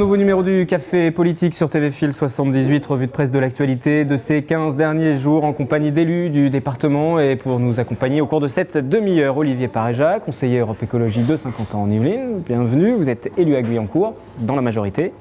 nouveau numéro du Café Politique sur TV Fil 78, revue de presse de l'actualité de ces 15 derniers jours en compagnie d'élus du département. Et pour nous accompagner au cours de cette demi-heure, Olivier Paréja, conseiller Europe Écologie de Saint-Quentin-en-Yvelines. Bienvenue, vous êtes élu à Guyancourt, dans la majorité.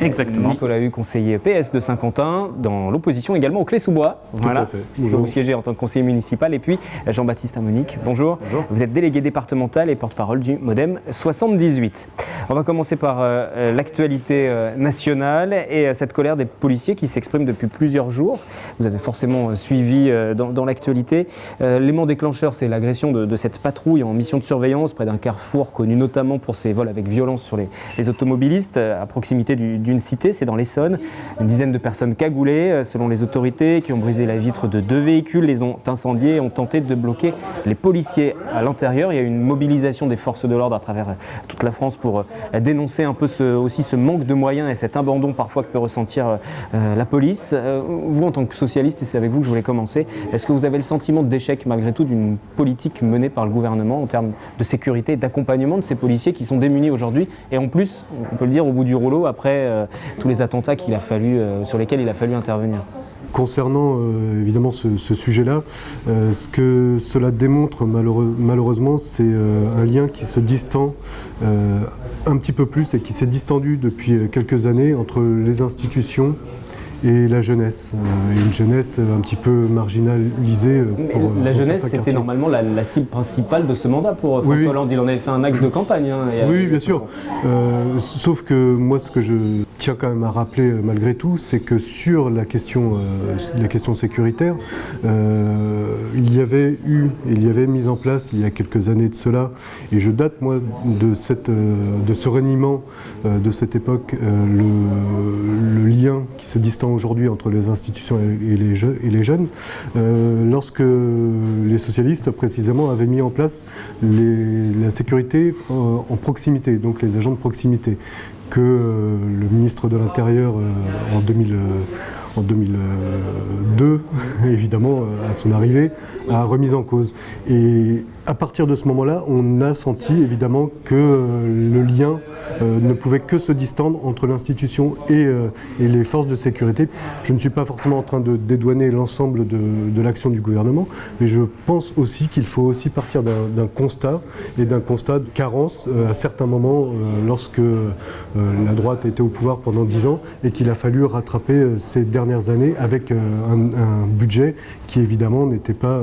Exactement. Nicolas Hu, conseiller PS de Saint-Quentin, dans l'opposition également au Clé-sous-Bois. Voilà, puisque vous siégez en tant que conseiller municipal. Et puis Jean-Baptiste Amonique, bonjour. Bonjour. Vous êtes délégué départemental et porte-parole du Modem 78. On va commencer par l'actualité nationale et cette colère des policiers qui s'exprime depuis plusieurs jours. Vous avez forcément suivi dans l'actualité. L'élément déclencheur, c'est l'agression de cette patrouille en mission de surveillance près d'un carrefour connu notamment pour ses vols avec violence sur les automobilistes à proximité d'une cité, c'est dans l'Essonne. Une dizaine de personnes cagoulées, selon les autorités, qui ont brisé la vitre de 2 véhicules, les ont incendiés et ont tenté de bloquer les policiers à l'intérieur. Il y a eu une mobilisation des forces de l'ordre à travers toute la France pour dénoncer un peu aussi ce manque de moyens et cet abandon parfois que peut ressentir la police. Vous, en tant que socialiste, et c'est avec vous que je voulais commencer, est-ce que vous avez le sentiment d'échec malgré tout d'une politique menée par le gouvernement en termes de sécurité et d'accompagnement de ces policiers qui sont démunis aujourd'hui et en plus, on peut le dire, au bout du rouleau après tous les attentats sur lesquels il a fallu intervenir? Concernant évidemment ce sujet-là, ce que cela démontre malheureusement, c'est un lien qui se distend un petit peu plus et qui s'est distendu depuis quelques années entre les institutions et la jeunesse, une jeunesse un petit peu marginalisée. La jeunesse, c'était normalement la cible principale de ce mandat pour François Hollande. Il en avait fait un axe de campagne. Oui, bien sûr. Sauf que moi, ce que je tiens quand même à rappeler malgré tout, c'est que sur la question sécuritaire, il y avait mis en place il y a quelques années de cela, et je date moi de ce reniement de cette époque, le lien qui se distend aujourd'hui entre les institutions et les jeunes, lorsque les socialistes précisément avaient mis en place la sécurité en proximité, donc les agents de proximité, que le ministre de l'Intérieur en 2002, évidemment, à son arrivée, a remis en cause. Et à partir de ce moment-là, on a senti évidemment que le lien ne pouvait que se distendre entre l'institution et les forces de sécurité. Je ne suis pas forcément en train de dédouaner l'ensemble de l'action du gouvernement, mais je pense aussi qu'il faut aussi partir d'un constat, et d'un constat de carence à certains moments lorsque la droite était au pouvoir pendant 10 ans et qu'il a fallu rattraper ces dernières années avec un budget qui évidemment n'était pas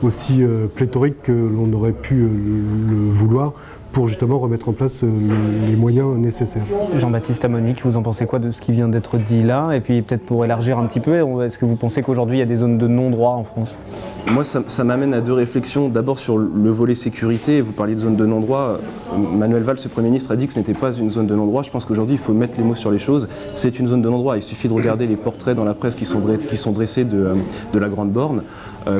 aussi pléthorique que l'on aurait pu le vouloir pour justement remettre en place les moyens nécessaires. Jean-Baptiste Amonique, vous en pensez quoi de ce qui vient d'être dit là? Et puis peut-être pour élargir un petit peu, est-ce que vous pensez qu'aujourd'hui il y a des zones de non-droit en France? Moi, ça m'amène à deux réflexions. D'abord sur le volet sécurité, vous parliez de zone de non-droit. Manuel Valls, le Premier ministre, a dit que ce n'était pas une zone de non-droit. Je pense qu'aujourd'hui, il faut mettre les mots sur les choses. C'est une zone de non-droit. Il suffit de regarder les portraits dans la presse qui sont dressés de la Grande Borne.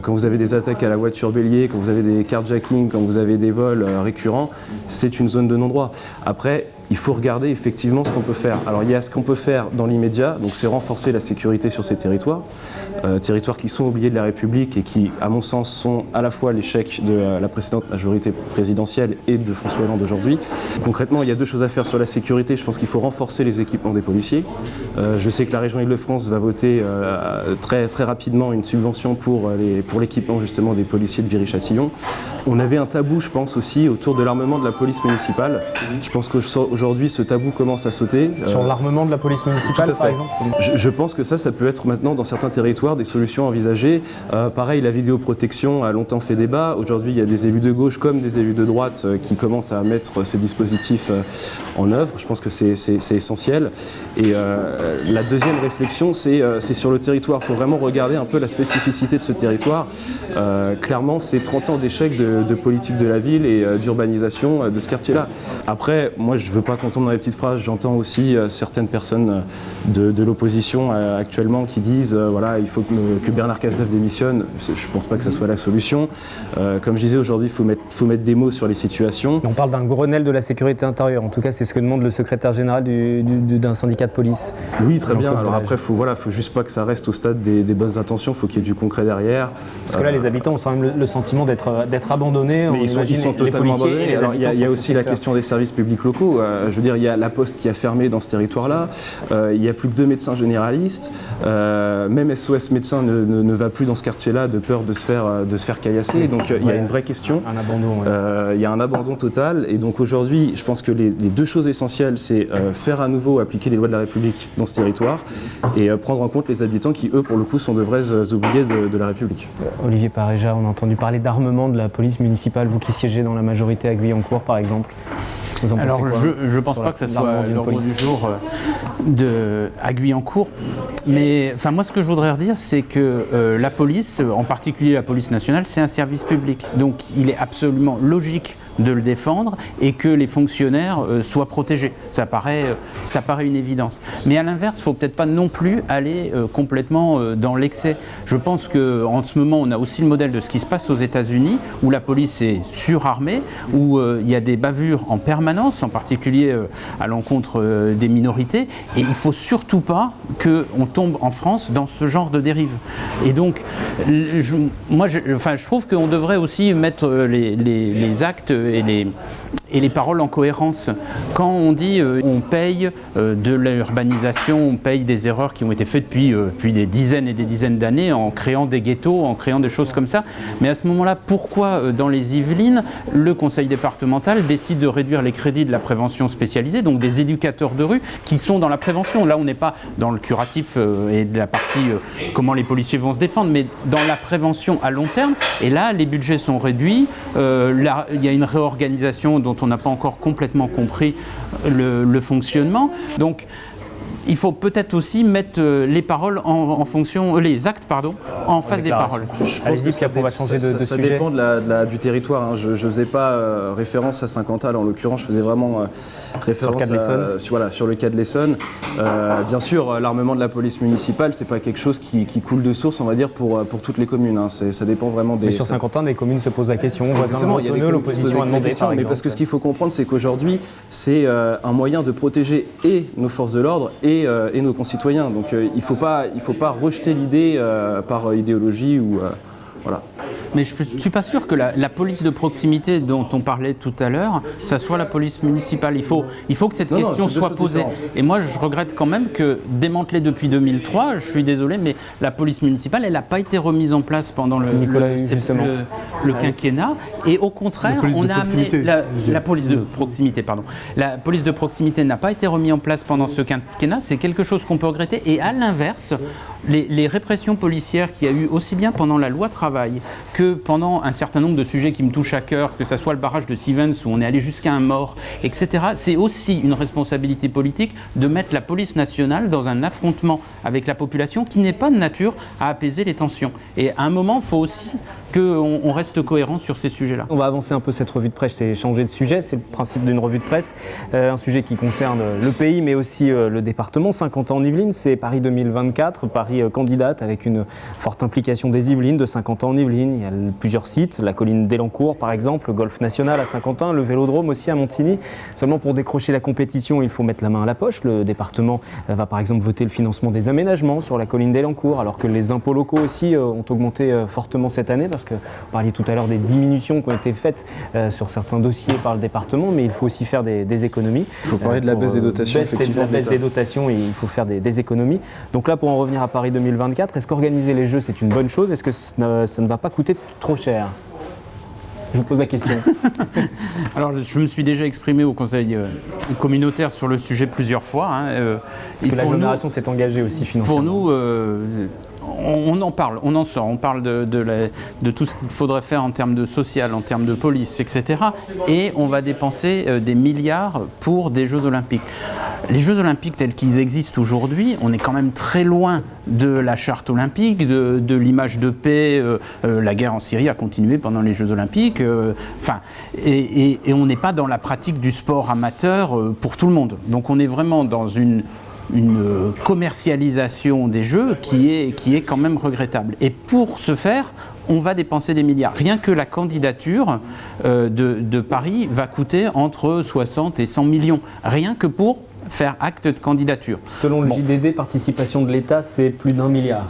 Quand vous avez des attaques à la voiture bélier, quand vous avez des carjacking, quand vous avez des vols récurrents, c'est une zone de non-droit. Après, il faut regarder effectivement ce qu'on peut faire. Alors il y a ce qu'on peut faire dans l'immédiat, donc c'est renforcer la sécurité sur ces territoires, territoires qui sont oubliés de la République et qui, à mon sens, sont à la fois l'échec de la précédente majorité présidentielle et de François Hollande aujourd'hui. Concrètement, il y a deux choses à faire sur la sécurité. Je pense qu'il faut renforcer les équipements des policiers. Je sais que la région Île-de-France va voter très, très rapidement une subvention pour l'équipement justement des policiers de Viry-Châtillon. On avait un tabou, je pense, aussi autour de l'armement de la police municipale. Je pense qu'aujourd'hui, ce tabou commence à sauter. Sur l'armement de la police municipale, par exemple? Je pense que ça peut être maintenant, dans certains territoires, des solutions envisagées. Pareil, la vidéoprotection a longtemps fait débat. Aujourd'hui, il y a des élus de gauche comme des élus de droite qui commencent à mettre ces dispositifs en œuvre. Je pense que c'est essentiel. Et la deuxième réflexion, c'est sur le territoire. Il faut vraiment regarder un peu la spécificité de ce territoire. Clairement, c'est 30 ans d'échec de politique de la ville et d'urbanisation de ce quartier-là. Après, moi, je ne veux pas qu'on tombe dans les petites phrases. J'entends aussi certaines personnes de l'opposition actuellement qui disent voilà, il faut que Bernard Cazeneuve démissionne. Je ne pense pas que ça soit la solution. Comme je disais, aujourd'hui, il faut mettre des mots sur les situations. On parle d'un Grenelle de la sécurité intérieure. En tout cas, c'est ce que demande le secrétaire général d'un syndicat de police. Oui, très bien. Jean-Claude Alors Brège. après, faut juste pas que ça reste au stade des bonnes intentions, faut qu'il y ait du concret derrière. Parce que là, les habitants ont quand même le sentiment d'être abandonnés. Mais ils sont totalement abandonnés. Alors, il y a aussi la question. question des services publics locaux. Je veux dire, il y a la Poste qui a fermé dans ce territoire-là. Il y a plus que 2 médecins généralistes. Même SOS Médecins ne va plus dans ce quartier-là de peur de se faire caillasser. Donc il y a une vraie question. Un abandon. Ouais. Il y a un abandon total. Et donc aujourd'hui, je pense que les 2 choses essentielles, c'est faire à nouveau appliquer les lois de la République dans ce territoire et prendre en compte les habitants qui, eux, pour le coup, sont de vrais oubliés de la République. Olivier Paréja, on a entendu parler d'armement de la police municipale, vous qui siégez dans la majorité à Guyancourt par exemple. Alors je ne pense pas que ça soit l'ordre du jour à Guyancourt, mais enfin, moi ce que je voudrais redire, c'est que la police, en particulier la police nationale, c'est un service public. Donc il est absolument logique de le défendre et que les fonctionnaires soient protégés. Ça paraît une évidence. Mais à l'inverse, il ne faut peut-être pas non plus aller complètement dans l'excès. Je pense qu'en ce moment, on a aussi le modèle de ce qui se passe aux États-Unis, où la police est surarmée, où il y a des bavures en permanence, en particulier à l'encontre des minorités. Et il ne faut surtout pas qu'on tombe en France dans ce genre de dérive. Et donc, je trouve qu'on devrait aussi mettre les actes et les paroles en cohérence. Quand on dit on paye de l'urbanisation, on paye des erreurs qui ont été faites depuis des dizaines et des dizaines d'années en créant des ghettos, en créant des choses comme ça, mais à ce moment-là, pourquoi dans les Yvelines, le conseil départemental décide de réduire les crédits de la prévention spécialisée, donc des éducateurs de rue qui sont dans la prévention? Là, on n'est pas dans le curatif et de la partie comment les policiers vont se défendre, mais dans la prévention à long terme. Et là, les budgets sont réduits, il y a une réorganisation dont on n'a pas encore complètement compris le fonctionnement. Donc, il faut peut-être aussi mettre les paroles en fonction, les actes, en face des paroles. Je pense que ça dépend du territoire. Hein. Je ne faisais pas référence à Saint-Quental, en l'occurrence, je faisais vraiment référence sur le cas de l'Essonne. Bien sûr, l'armement de la police municipale, c'est pas quelque chose qui coule de source, on va dire, pour toutes les communes. Hein. Ça dépend vraiment des... Mais sur Saint-Quentin, des communes se posent la question. Voisin Bretonneux, l'opposition a demandé, par exemple. Mais parce que ce qu'il faut comprendre, c'est qu'aujourd'hui, c'est un moyen de protéger et nos forces de l'ordre et nos concitoyens. Donc il ne faut pas rejeter l'idée par idéologie ou voilà. Mais je ne suis pas sûr que la police de proximité dont on parlait tout à l'heure, ça soit la police municipale. Il faut que cette question soit posée. Et moi, je regrette quand même que, démantelée depuis 2003, je suis désolé, mais la police municipale, elle n'a pas été remise en place pendant le quinquennat. Et au contraire, on a amené la police de proximité, pardon. La police de proximité n'a pas été remise en place pendant ce quinquennat. C'est quelque chose qu'on peut regretter. Et à l'inverse, les répressions policières qu'il y a eu aussi bien pendant la loi travail que pendant un certain nombre de sujets qui me touchent à cœur, que ce soit le barrage de Sivens où on est allé jusqu'à un mort, etc. C'est aussi une responsabilité politique de mettre la police nationale dans un affrontement avec la population qui n'est pas de nature à apaiser les tensions. Et à un moment, il faut aussi qu'on reste cohérent sur ces sujets-là. On va avancer un peu cette revue de presse, c'est changer de sujet, c'est le principe d'une revue de presse, un sujet qui concerne le pays mais aussi le département. 50 ans en Yvelines, c'est Paris 2024, Paris candidate avec une forte implication des Yvelines, de 50 ans en Yvelines. Il y a plusieurs sites, la colline d'Elancourt par exemple, le golf national à Saint-Quentin, le vélodrome aussi à Montigny. Seulement pour décrocher la compétition, il faut mettre la main à la poche. Le département va par exemple voter le financement des aménagements sur la colline d'Elancourt, alors que les impôts locaux aussi ont augmenté fortement cette année, parce que vous parliez tout à l'heure des diminutions qui ont été faites sur certains dossiers par le département, mais il faut aussi faire des économies. Il faut parler de la baisse des dotations, effectivement. La baisse des dotations, et il faut faire des économies. Donc là, pour en revenir à Paris 2024, est-ce qu'organiser les Jeux, c'est une bonne chose? Est-ce que ça ne va pas coûter trop cher? Je vous pose la question. Alors, je me suis déjà exprimé au conseil communautaire sur le sujet plusieurs fois. Parce que l'agglomération s'est engagée aussi financièrement. Pour nous, on en parle, on en sort, on parle de tout ce qu'il faudrait faire en termes de social, en termes de police, etc. Et on va dépenser des milliards pour des Jeux Olympiques. Les Jeux Olympiques tels qu'ils existent aujourd'hui, on est quand même très loin de la charte olympique, de l'image de paix. La guerre en Syrie a continué pendant les Jeux Olympiques. Et on n'est pas dans la pratique du sport amateur pour tout le monde. Donc on est vraiment dans une commercialisation des Jeux qui est quand même regrettable. Et pour ce faire, on va dépenser des milliards. Rien que la candidature de Paris va coûter entre 60 et 100 millions. Rien que pour faire acte de candidature. Selon le JDD, participation de l'État, c'est plus d'1 milliard.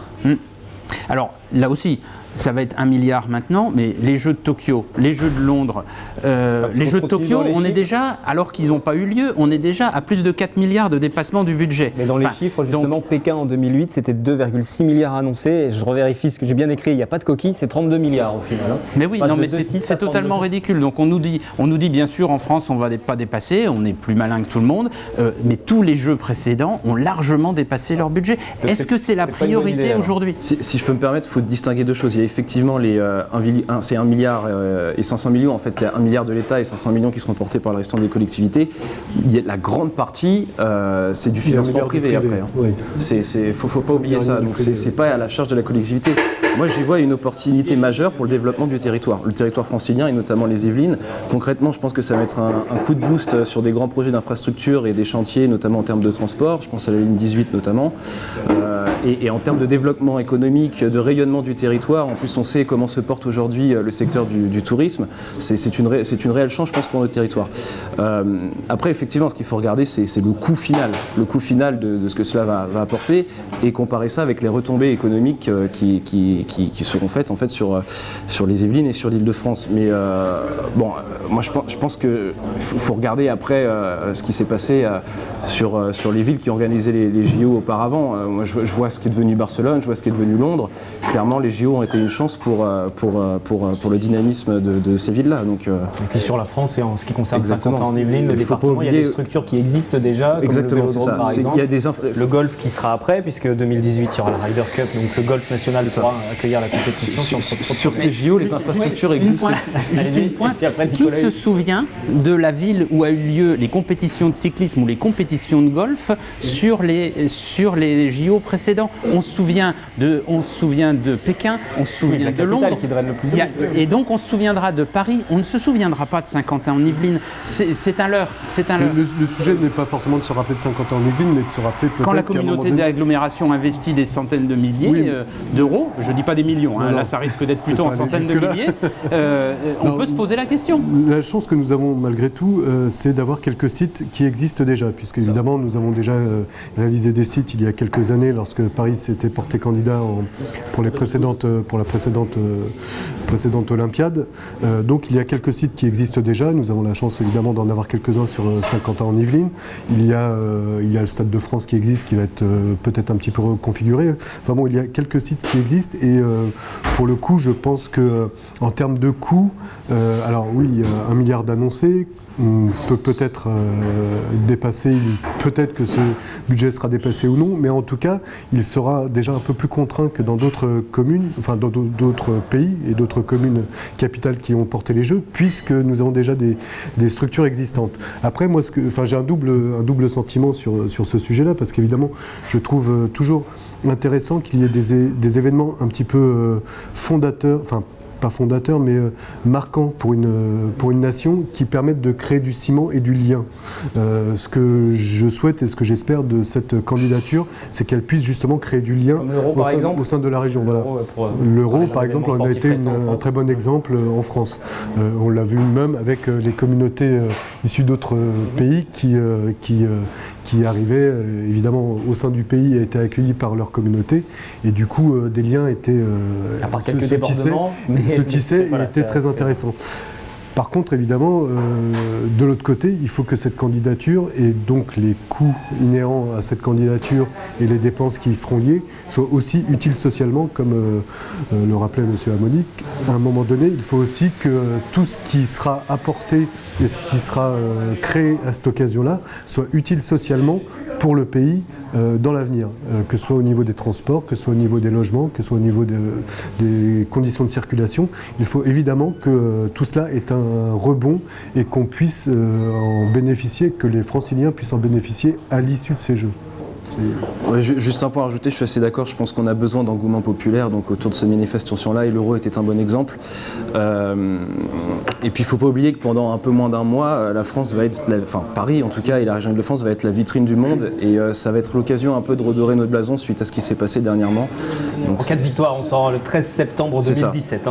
Alors là aussi, ça va être 1 milliard maintenant, mais les Jeux de Tokyo, les Jeux de Londres, les Jeux de Tokyo, on est déjà, alors qu'ils n'ont pas eu lieu, on est déjà à plus de 4 milliards de dépassement du budget. Mais dans les chiffres, justement, Pékin en 2008, c'était 2,6 milliards annoncés. Et je revérifie ce que j'ai bien écrit, il n'y a pas de coquille, c'est 32 milliards au final. Mais oui, non, mais c'est totalement ridicule. Donc on nous dit bien sûr en France, on ne va pas dépasser, on est plus malin que tout le monde, mais tous les Jeux précédents ont largement dépassé leur budget. Est-ce que c'est la priorité aujourd'hui ? Si je peux me permettre, il faut distinguer deux choses. Il y a effectivement c'est 1 milliard et 500 millions. En fait, il y a 1 milliard de l'État et 500 millions qui seront portés par le restant des collectivités. La grande partie, c'est du financement privé après. Oui. Faut pas oublier ça. Donc c'est pas à la charge de la collectivité. Moi, j'y vois une opportunité majeure pour le développement du territoire. Le territoire francilien et notamment les Yvelines. Concrètement, je pense que ça va mettre un coup de boost sur des grands projets d'infrastructure et des chantiers, notamment en termes de transport. Je pense à la ligne 18 notamment. Et en termes de développement économique, de rayonnement du territoire, en plus on sait comment se porte aujourd'hui le secteur du tourisme, c'est une réelle chance, je pense, pour notre territoire. Après, effectivement, ce qu'il faut regarder, c'est le coût final de ce que cela va apporter, et comparer ça avec les retombées économiques qui seront faites en fait sur les Yvelines et sur l'Île-de-France. Mais moi je pense qu'il faut regarder après ce qui s'est passé sur les villes qui organisaient les JO auparavant. Moi je vois ce qui est devenu Barcelone, je vois ce qui est devenu Londres. Clairement, les JO ont été une chance pour le dynamisme de ces villes-là. Donc, et puis sur la France, et en ce qui concerne Saint-Quentin en Yvelines, le département, il y a des structures qui existent déjà, comme le Vélodrome par exemple. Le golf qui sera après, puisque 2018 il y aura la Ryder Cup, donc le golf national pourra accueillir la compétition. Sur ces JO, les infrastructures existent. Qui se souvient de la ville où a eu lieu les compétitions de cyclisme ou les compétitions de golf sur les JO précédents? On se souvient de Pékin, on se souvient de Londres, et donc on se souviendra de Paris, on ne se souviendra pas de Saint-Quentin en Yvelines. C'est un leurre. Le sujet n'est pas forcément de se rappeler de Saint-Quentin en Yvelines, mais de se rappeler peut-être quand la communauté d'agglomération investit des centaines de milliers d'euros, je ne dis pas des millions, là ça risque d'être plutôt en centaines de milliers, on peut se poser la question. La chance que nous avons malgré tout, c'est d'avoir quelques sites qui existent déjà, puisque évidemment nous avons déjà réalisé des sites il y a quelques années lorsque Paris s'était porté candidat pour la précédente Olympiade. Donc il y a quelques sites qui existent déjà. Nous avons la chance évidemment d'en avoir quelques-uns sur Saint-Quentin en Yvelines. Il y a le Stade de France qui existe, qui va être peut-être un petit peu reconfiguré. Enfin bon, il y a quelques sites qui existent, et pour le coup, je pense que en termes de coûts, alors oui, 1 milliard d'annoncés. On peut peut-être dépasser, peut-être que ce budget sera dépassé ou non, mais en tout cas, il sera déjà un peu plus contraint que dans d'autres communes, enfin dans d'autres pays et d'autres communes capitales qui ont porté les Jeux, puisque nous avons déjà des structures existantes. Après, moi, j'ai un double sentiment sur ce sujet-là, parce qu'évidemment, je trouve toujours intéressant qu'il y ait des événements un petit peu fondateurs, enfin, pas fondateur, mais marquant pour une nation, qui permettent de créer du ciment et du lien. Ce que je souhaite et ce que j'espère de cette candidature, c'est qu'elle puisse justement créer du lien au sein de la région. L'euro, par exemple, en a été un très bon exemple en France. On l'a vu même avec les communautés issues d'autres pays qui arrivaient évidemment au sein du pays, a été accueillis par leur communauté, et du coup des liens étaient se tissaient et étaient très intéressants. Par contre, évidemment, de l'autre côté, il faut que cette candidature, et donc les coûts inhérents à cette candidature et les dépenses qui y seront liées, soient aussi utiles socialement, comme le rappelait M. Amonic. À un moment donné, il faut aussi que tout ce qui sera apporté et ce qui sera créé à cette occasion-là soit utile socialement pour le pays dans l'avenir, que ce soit au niveau des transports, que ce soit au niveau des logements, que ce soit au niveau des conditions de circulation. Il faut évidemment que tout cela ait un rebond et qu'on puisse en bénéficier, que les Franciliens puissent en bénéficier à l'issue de ces Jeux. Ouais, juste un point à rajouter, je suis assez d'accord, je pense qu'on a besoin d'engouement populaire donc autour de ces manifestations-là, et l'Euro était un bon exemple. Et puis il ne faut pas oublier que pendant un peu moins d'un mois, la France va être, Paris en tout cas, et la région Île-de-France va être la vitrine du monde, et ça va être l'occasion un peu de redorer notre blason suite à ce qui s'est passé dernièrement. Donc, en cas de victoire, on sort le 13 septembre 2017,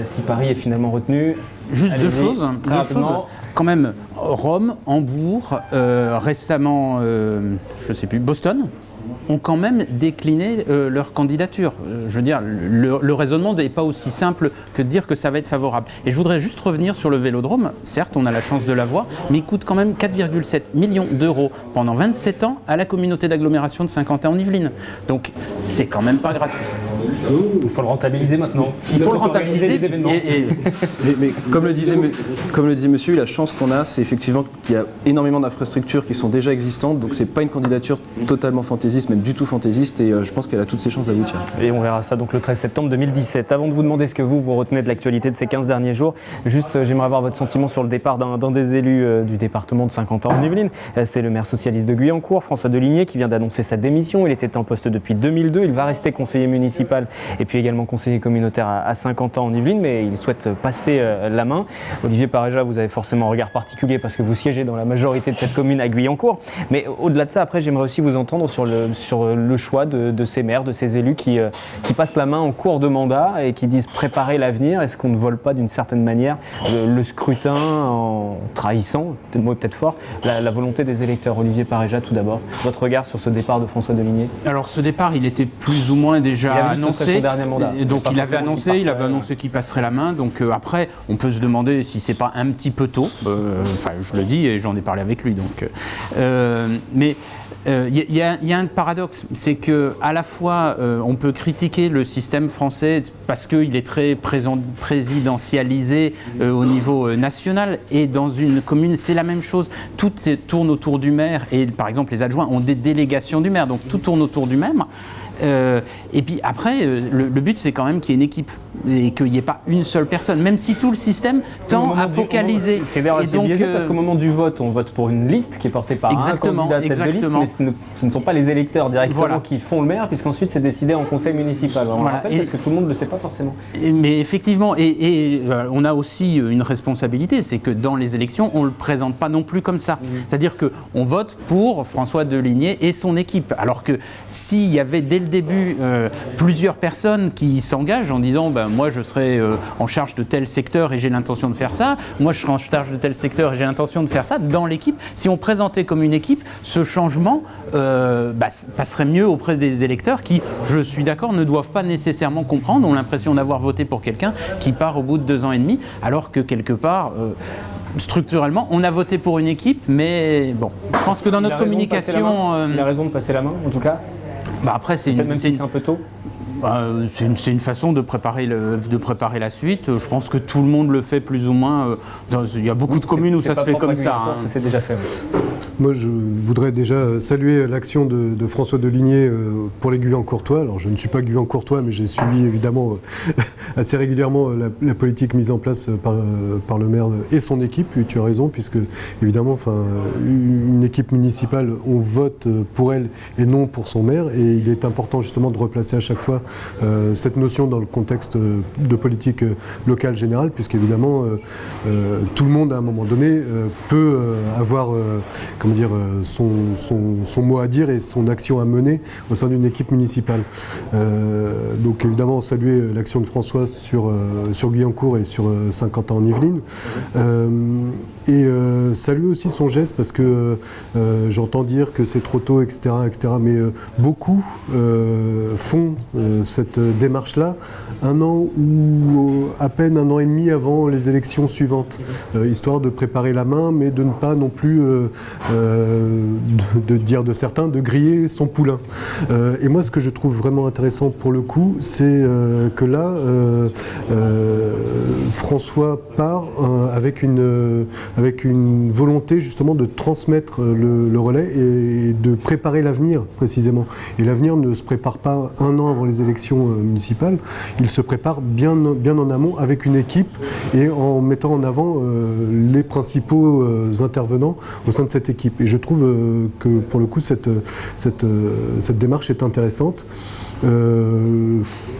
si Paris est finalement retenu. Juste Allez-y, deux choses. rapidement. Quand même, Rome, Hambourg, récemment, je ne sais plus, Boston, ont quand même décliné leur candidature. Je veux dire, le raisonnement n'est pas aussi simple que de dire que ça va être favorable. Et je voudrais juste revenir sur le Vélodrome. Certes, on a la chance de l'avoir, mais il coûte quand même 4,7 millions d'euros pendant 27 ans à la communauté d'agglomération de Saint-Quentin en Yvelines. Donc, c'est quand même pas gratuit. Il faut le rentabiliser maintenant. Il faut le rentabiliser. Mais comme le disait monsieur, la chance qu'on a, c'est effectivement qu'il y a énormément d'infrastructures qui sont déjà existantes, donc c'est pas une candidature totalement fantaisiste, même du tout fantaisiste, et je pense qu'elle a toutes ses chances d'aboutir. Et on verra ça donc le 13 septembre 2017. Avant de vous demander ce que vous retenez de l'actualité de ces 15 derniers jours, juste j'aimerais avoir votre sentiment sur le départ d'un des élus du département de Saint-Quentin en Yvelines. C'est le maire socialiste de Guyancourt, François Deligné, qui vient d'annoncer sa démission. Il était en poste depuis 2002, il va rester conseiller municipal et puis également conseiller communautaire à Saint-Quentin en Yvelines, mais il souhaite passer la main. Olivier Pareja, vous avez forcément un regard particulier parce que vous siégez dans la majorité de cette commune à Guyancourt. Mais au-delà de ça, après, j'aimerais aussi vous entendre sur le choix de ces maires, de ces élus qui passent la main en cours de mandat et qui disent préparer l'avenir. Est-ce qu'on ne vole pas d'une certaine manière le scrutin en trahissant, le mot est peut-être fort, la volonté des électeurs? Olivier Pareja, tout d'abord, votre regard sur ce départ de François Deligné? Alors ce départ, il était plus ou moins déjà annoncé. Et donc il avait annoncé qu'il passerait la main. Donc après, on peut se demander si c'est pas un petit peu tôt. Enfin, je le dis et j'en ai parlé avec lui. Donc, mais il y a un paradoxe, c'est que à la fois on peut critiquer le système français parce qu'il est très présidentialisé au niveau national, et dans une commune c'est la même chose. Tout tourne autour du maire, et par exemple les adjoints ont des délégations du maire, donc tout tourne autour du maire. Et puis après, le but c'est quand même qu'il y ait une équipe et qu'il n'y ait pas une seule personne, même si tout le système tend à focaliser. C'est biaisé parce qu'au moment du vote, on vote pour une liste qui est portée par un candidat tête de liste, mais ce ne sont pas les électeurs directement qui font le maire, puisqu'ensuite c'est décidé en conseil municipal. On le rappelle parce que tout le monde ne le sait pas forcément. Mais effectivement, on a aussi une responsabilité, c'est que dans les élections, on ne le présente pas non plus comme ça. C'est-à-dire qu'on vote pour François Deligné et son équipe, alors que s'il y avait dès le début plusieurs personnes qui s'engagent en disant moi je serai en charge de tel secteur et j'ai l'intention de faire ça, moi je serai en charge de tel secteur et j'ai l'intention de faire ça, dans l'équipe, si on présentait comme une équipe, ce changement passerait mieux auprès des électeurs qui, je suis d'accord, ne doivent pas nécessairement comprendre, ont l'impression d'avoir voté pour quelqu'un qui part au bout de 2 ans et demi, alors que quelque part structurellement, on a voté pour une équipe, mais bon, je pense que dans notre communication... Il a raison de passer la main, en tout cas. Après, c'est un peu tôt. C'est une façon de préparer la suite. Je pense que tout le monde le fait plus ou moins. Il y a beaucoup de communes où ça se fait comme ça. Ça s'est déjà fait. Moi, je voudrais déjà saluer l'action de François Deligné pour les Guyancourtois. Alors, je ne suis pas Guyancourtois, mais j'ai suivi évidemment assez régulièrement la politique mise en place par le maire et son équipe. Et tu as raison, puisque évidemment, une équipe municipale, on vote pour elle et non pour son maire. Et il est important justement de replacer à chaque fois cette notion dans le contexte de politique locale générale, puisqu'évidemment tout le monde à un moment donné peut avoir son mot à dire et son action à mener au sein d'une équipe municipale. Donc évidemment saluer l'action de François sur Guyancourt et sur Saint-Quentin en Yvelines, et saluer aussi son geste, parce que j'entends dire que c'est trop tôt, etc., mais beaucoup font cette démarche-là un an ou à peine 1 an et demi avant les élections suivantes, histoire de préparer la main, mais de ne pas non plus, de dire de certains, de griller son poulain. Et moi, ce que je trouve vraiment intéressant pour le coup, c'est que là, François part avec une volonté justement de transmettre le relais et de préparer l'avenir précisément. Et l'avenir ne se prépare pas 1 an avant les élections municipales, il se prépare bien en amont avec une équipe et en mettant en avant les principaux intervenants au sein de cette équipe. Et je trouve que pour le coup cette démarche est intéressante.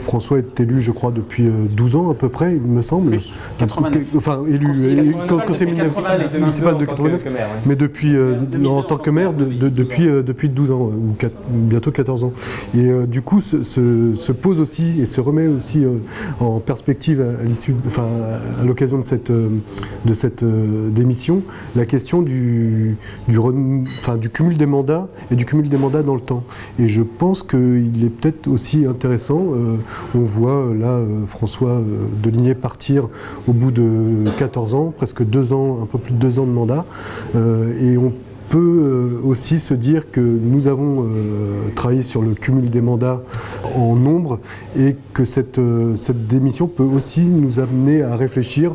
François est élu, je crois, depuis 12 ans à peu près, il me semble. Plus, 89. Enfin, élu conseil municipal de 89, mais depuis, en tant que maire depuis 12 ans, ou bientôt 14 ans. Et du coup, se pose aussi et se remet aussi en perspective à l'occasion de cette démission, la question du cumul des mandats et du cumul des mandats dans le temps. Et je pense qu'il est peut-être aussi intéressant, on voit là François Deligné partir au bout de 14 ans, presque 2 ans, un peu plus de 2 ans de mandat, et on peut aussi se dire que nous avons travaillé sur le cumul des mandats en nombre et que cette démission peut aussi nous amener à réfléchir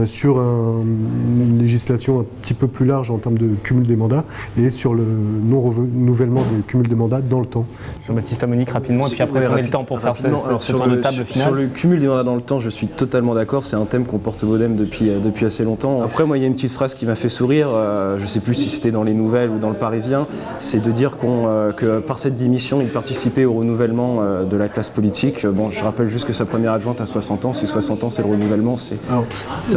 sur une législation un petit peu plus large en termes de cumul des mandats et sur le non-renouvellement du cumul des mandats dans le temps. Jean-Baptiste Amonique, rapidement, et puis après on a le temps pour faire ce tour de table final. Sur le cumul des mandats dans le temps, je suis totalement d'accord, c'est un thème qu'on porte au Modem depuis assez longtemps. Après, moi, il y a une petite phrase qui m'a fait sourire, je ne sais plus si c'était dans les Nouvelles ou dans le Parisien, c'est de dire que par cette démission, il participait au renouvellement de la classe politique. Bon, je rappelle juste que sa première adjointe a 60 ans, si 60 ans c'est le renouvellement, c'est un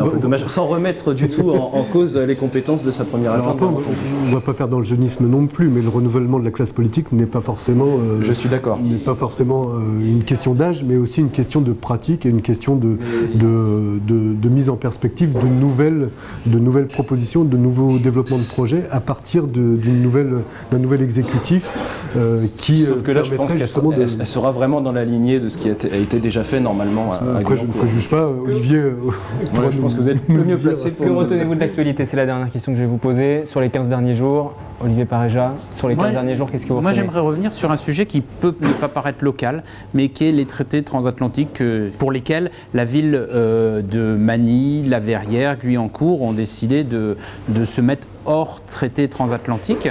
peu dommage, sans remettre du tout en cause les compétences de sa première adjointe. On ne va pas faire dans le jeunisme non plus, mais le renouvellement de la classe politique n'est pas forcément... je suis d'accord. N'est pas forcément une question d'âge, mais aussi une question de pratique et une question de mise en perspective de nouvelles propositions, de nouveaux développements de projets à partir d'un nouvel exécutif qui... Sauf que là, je pense qu'elle sera vraiment dans la lignée de ce qui a été déjà fait normalement. Après, je ne préjuge pas, Olivier... Voilà, je pense que vous êtes le mieux placé pour... Que retenez-vous de l'actualité? C'est la dernière question que je vais vous poser. Sur les 15 derniers jours, Olivier Paréja, sur les 15 derniers jours, qu'est-ce que vous retenez? Moi, j'aimerais revenir sur un sujet qui peut ne pas paraître local, mais qui est les traités transatlantiques pour lesquels la ville de Manille, La Verrière, Guyancourt ont décidé de se mettre hors traité transatlantique,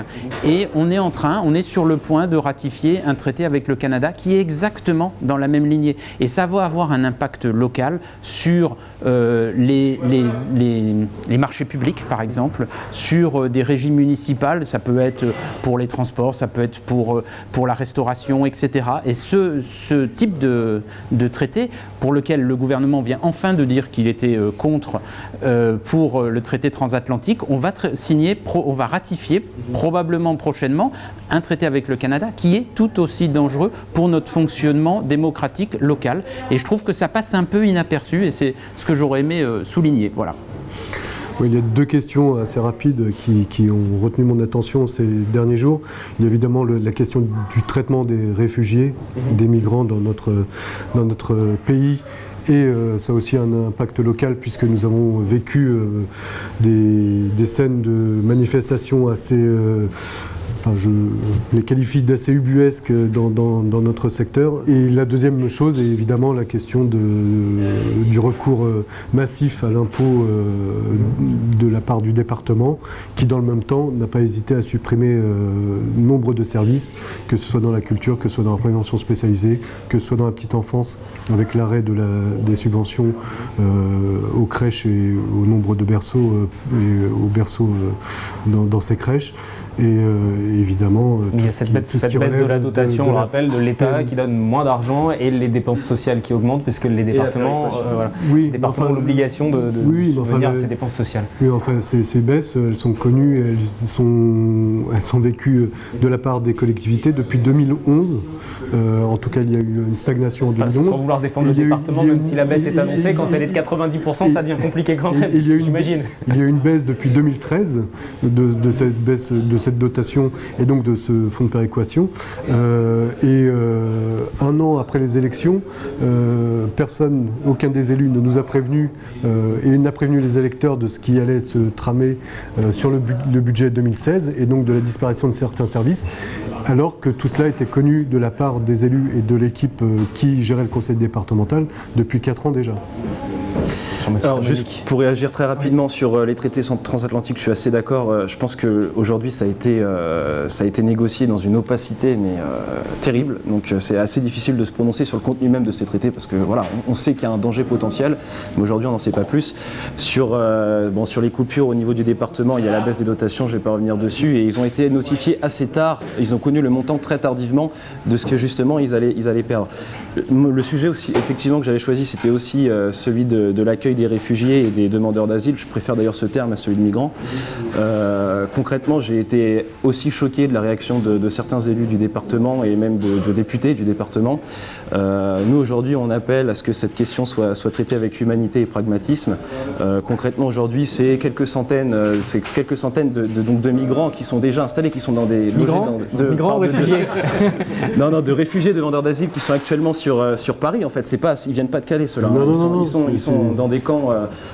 et on est sur le point de ratifier un traité avec le Canada qui est exactement dans la même lignée. Et ça va avoir un impact local sur les marchés publics, par exemple, sur des régies municipales, ça peut être pour les transports, ça peut être pour la restauration, etc. Et ce type de traité, pour lequel le gouvernement vient enfin de dire qu'il était contre pour le traité transatlantique, on va ratifier probablement prochainement un traité avec le Canada qui est tout aussi dangereux pour notre fonctionnement démocratique local. Et je trouve que ça passe un peu inaperçu, et c'est ce que j'aurais aimé souligner. Voilà. Oui, il y a 2 questions assez rapides qui ont retenu mon attention ces derniers jours. Il y a évidemment la question du traitement des réfugiés, des migrants dans notre pays. Et ça a aussi un impact local puisque nous avons vécu des scènes de manifestations assez... je les qualifie d'assez ubuesques dans notre secteur. Et la deuxième chose est évidemment la question du recours massif à l'impôt de la part du département, qui dans le même temps n'a pas hésité à supprimer nombre de services, que ce soit dans la culture, que ce soit dans la prévention spécialisée, que ce soit dans la petite enfance, avec l'arrêt des subventions aux crèches et au nombre de berceaux et aux berceaux dans ces crèches. Et évidemment, il y a cette baisse de la dotation, on le rappelle, de l'État qui donne moins d'argent, et les dépenses sociales qui augmentent puisque les départements, ont l'obligation de subvenir à ces dépenses sociales. Oui, enfin, ces baisses, elles sont connues, elles sont vécues de la part des collectivités depuis 2011. En tout cas, il y a eu une stagnation en 2011. Sans vouloir défendre le département, même si la baisse est annoncée, quand elle est de 90%, ça devient compliqué quand même, j'imagine. Il y a eu une baisse depuis 2013 de cette baisse de cette dotation et donc de ce fonds de péréquation. Un an après les élections, aucun des élus ne nous a prévenus et n'a prévenu les électeurs de ce qui allait se tramer sur le budget 2016 et donc de la disparition de certains services, alors que tout cela était connu de la part des élus et de l'équipe qui gérait le conseil départemental depuis 4 ans déjà. Alors, juste pour réagir très rapidement sur les traités transatlantiques, je suis assez d'accord. Je pense qu'aujourd'hui, ça a été négocié dans une opacité mais terrible. Donc c'est assez difficile de se prononcer sur le contenu même de ces traités parce que voilà, on sait qu'il y a un danger potentiel, mais aujourd'hui on n'en sait pas plus. Sur les coupures au niveau du département, il y a la baisse des dotations, je ne vais pas revenir dessus, et ils ont été notifiés assez tard. Ils ont connu le montant très tardivement de ce que justement ils allaient perdre. Le sujet aussi, effectivement, que j'avais choisi, c'était aussi celui de l'accueil des réfugiés et des demandeurs d'asile. Je préfère d'ailleurs ce terme à celui de migrants. Concrètement, j'ai été aussi choqué de la réaction de certains élus du département et même de députés du département. Nous, aujourd'hui, on appelle à ce que cette question soit traitée avec humanité et pragmatisme. Concrètement, aujourd'hui, c'est quelques centaines de migrants qui sont déjà installés, qui sont dans des migrants réfugiés. De réfugiés demandeurs d'asile qui sont actuellement sur Paris. En fait, ils viennent pas de Calais, ceux-là. Ils sont dans des camps.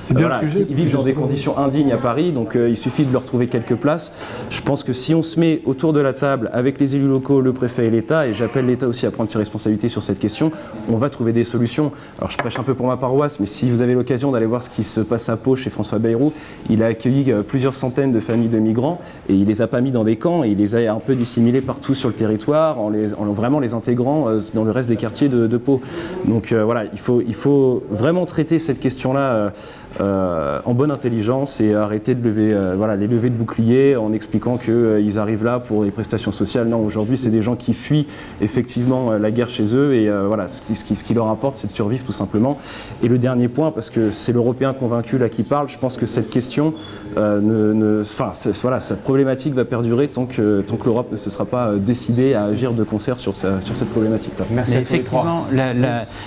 Ils vivent dans des conditions indignes à Paris. Donc, il suffit de leur trouver quelques places. Je pense que si on se met autour de la table avec les élus locaux, le préfet et l'État, et j'appelle l'État aussi à prendre ses responsabilités sur cette question, on va trouver des solutions. Alors, je prêche un peu pour ma paroisse, mais si vous avez l'occasion d'aller voir ce qui se passe à Pau chez François Bayrou, il a accueilli plusieurs centaines de familles de migrants et il les a pas mis dans des camps, et il les a un peu disséminés partout sur le territoire en vraiment les intégrant dans le reste des quartiers de Pau. Donc voilà, il faut vraiment traiter cette question-là en bonne intelligence et arrêter de lever les levées de boucliers en expliquant qu'ils arrivent là pour les prestations sociales. Non, aujourd'hui, c'est des gens qui fuient effectivement la guerre chez eux et ce qui leur importe, c'est de survivre tout simplement. Et le dernier point, parce que c'est l'Européen convaincu là qui parle, je pense que cette question, cette problématique va perdurer tant que l'Europe ne se sera pas décidée à agir de concert sur cette problématique-là. Merci. Effectivement,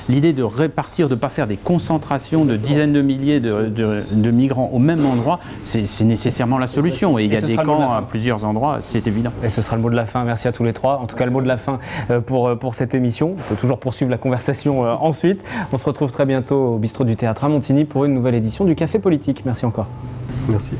l'idée de répartir, de ne pas faire des concentrations de dizaines de milliers de migrants au même endroit, c'est nécessairement la solution. Et il y a des camps à plusieurs endroits, c'est évident. Et ce sera le mot de la fin. Merci à tous les trois. En tout cas, le mot de la fin pour cette émission. On peut toujours poursuivre la conversation ensuite. On se retrouve très bientôt au bistrot du Théâtre à Montigny pour une nouvelle édition du Café Politique. Merci encore. Merci.